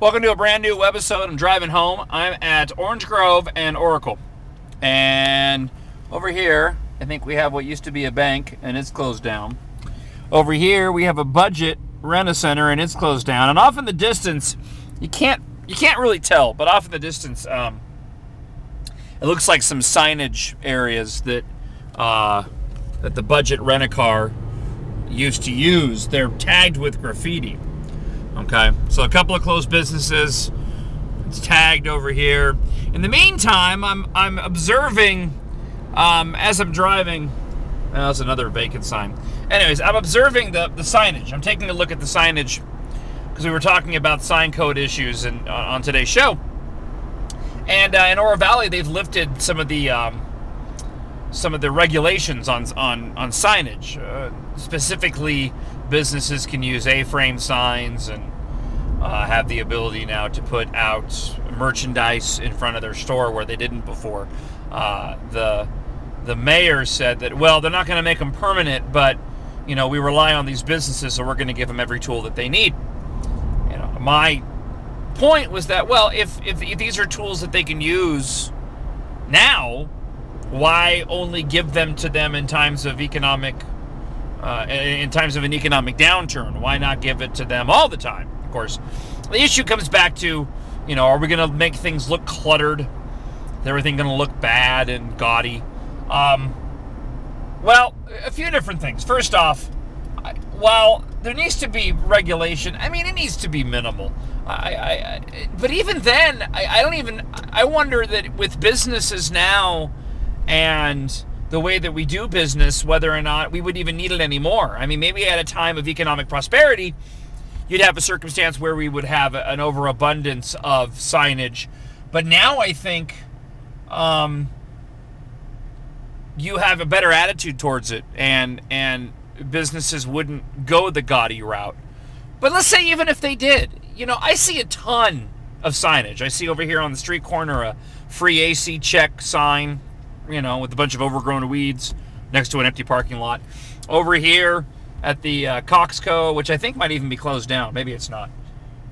Welcome to a brand new webisode. I'm driving home. I'm at Orange Grove and Oracle. And over here, I think we have what used to be a bank, and it's closed down. Over here, we have a budget rent-a-center, and it's closed down. And off in the distance, you can't really tell, but off in the distance, it looks like some signage areas that that the budget rent-a-car used to use. They're tagged with graffiti. Okay, so a couple of closed businesses. It's tagged over here. In the meantime, I'm observing as I'm driving. Oh, that's another vacant sign. Anyways, I'm observing the signage. I'm taking a look at the signage because we were talking about sign code issues on today's show. And in Oro Valley, they've lifted some of the regulations on signage. Specifically, businesses can use A-frame signs and have the ability now to put out merchandise in front of their store where they didn't before. The mayor said that, well, they're not going to make them permanent, but we rely on these businesses, so we're going to give them every tool that they need. My point was that, well, if these are tools that they can use now, why only give them to them in times of economic in times of an economic downturn? Why not give it to them all the time? Of course, the issue comes back to, are we going to make things look cluttered? Is everything going to look bad and gaudy? Well, a few different things. First off, while there needs to be regulation, I mean, it needs to be minimal. But even then, I wonder that with businesses now and the way that we do business, whether or not we would even need it anymore. I mean, maybe at a time of economic prosperity, you'd have a circumstance where we would have an overabundance of signage. But now I think you have a better attitude towards it, and businesses wouldn't go the gaudy route. But let's say even if they did, I see a ton of signage. I see over here on the street corner a free AC check sign, with a bunch of overgrown weeds next to an empty parking lot. Over here at the Coxco, which I think might even be closed down. Maybe it's not.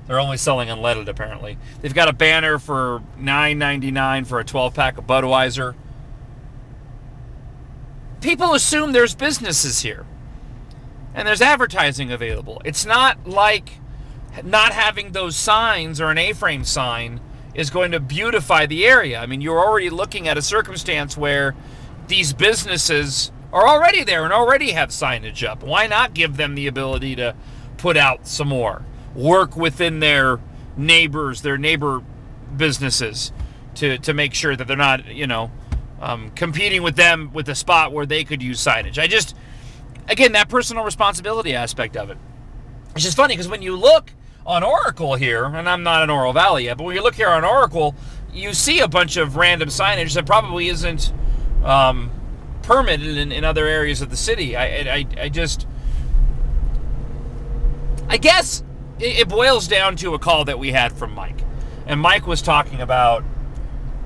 They're only selling unleaded, apparently. They've got a banner for $9.99 for a 12-pack of Budweiser. People assume there's businesses here, and there's advertising available. It's not like not having those signs or an A-frame sign is going to beautify the area. I mean, you're already looking at a circumstance where these businesses are already there and already have signage up. Why not give them the ability to put out some more? Work within their neighbor businesses to make sure that they're not, competing with them with a spot where they could use signage. Again, that personal responsibility aspect of it. It's just funny because when you look on Oracle here, and I'm not in Oro Valley yet, but when you look here on Oracle, you see a bunch of random signage that probably isn't permitted in other areas of the city. I guess it boils down to a call that we had from Mike. And Mike was talking about,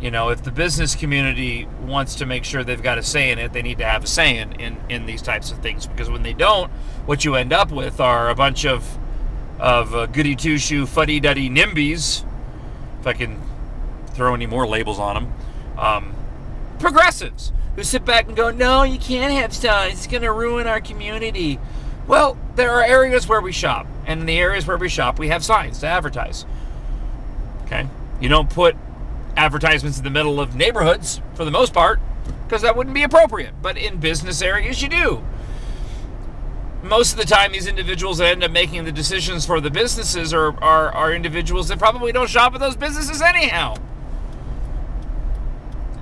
if the business community wants to make sure they've got a say in it, they need to have a say in these types of things. Because when they don't, what you end up with are a bunch of goody two-shoe, fuddy-duddy NIMBYs, if I can throw any more labels on them, progressives, who sit back and go, no, you can't have signs, it's going to ruin our community. Well, there are areas where we shop, and in the areas where we shop, we have signs to advertise. Okay? You don't put advertisements in the middle of neighborhoods, for the most part, because that wouldn't be appropriate. But in business areas, you do. Most of the time, these individuals that end up making the decisions for the businesses are individuals that probably don't shop at those businesses anyhow.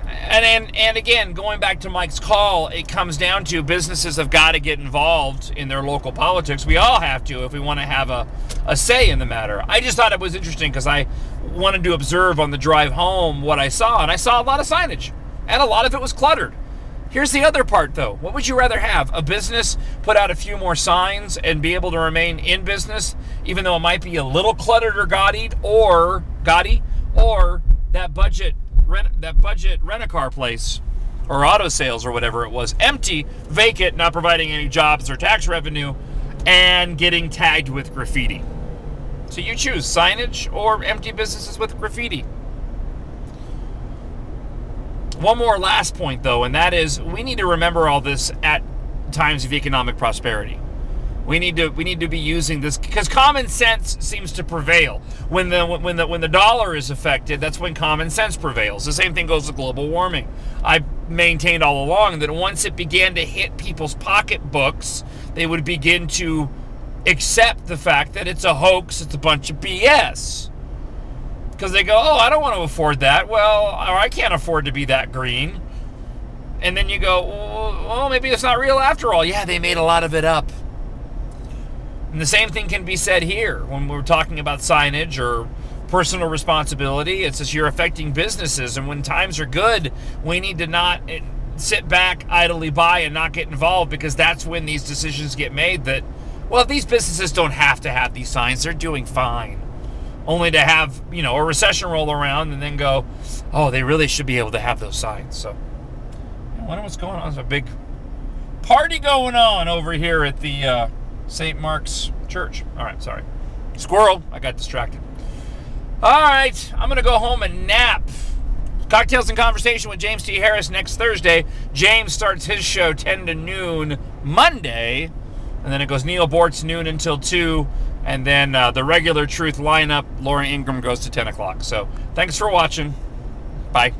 And again, going back to Mike's call, it comes down to businesses have got to get involved in their local politics. We all have to if we want to have a say in the matter. I just thought it was interesting because I wanted to observe on the drive home what I saw, and I saw a lot of signage, and a lot of it was cluttered. Here's the other part, though. What would you rather have? A business put out a few more signs and be able to remain in business, even though it might be a little cluttered or gaudy, or that budget rent-a-car place or auto sales or whatever it was, empty, vacant, not providing any jobs or tax revenue, and getting tagged with graffiti. So you choose signage or empty businesses with graffiti. One more last point, though, and that is we need to remember all this at times of economic prosperity. We need to be using this because common sense seems to prevail. When the dollar is affected, that's when common sense prevails. The same thing goes with global warming. I've maintained all along that once it began to hit people's pocketbooks, they would begin to accept the fact that it's a hoax, it's a bunch of BS. Because they go, oh, I don't want to afford that. Well, or I can't afford to be that green. And then you go, well, maybe it's not real after all. Yeah, they made a lot of it up. And the same thing can be said here when we're talking about signage or personal responsibility. It's just you're affecting businesses. And when times are good, we need to not sit back idly by and not get involved, because that's when these decisions get made that, well, these businesses don't have to have these signs. They're doing fine. Only to have, a recession roll around and then go, oh, they really should be able to have those signs. So I wonder what's going on. There's a big party going on over here at the St. Mark's Church. All right, sorry. Squirrel. I got distracted. All right, I'm going to go home and nap. Cocktails and Conversation with James T. Harris next Thursday. James starts his show 10 to noon Monday, and then it goes Neil Bortz noon until 2, and then the regular Truth lineup, Laura Ingram, goes to 10 o'clock. So thanks for watching. Bye.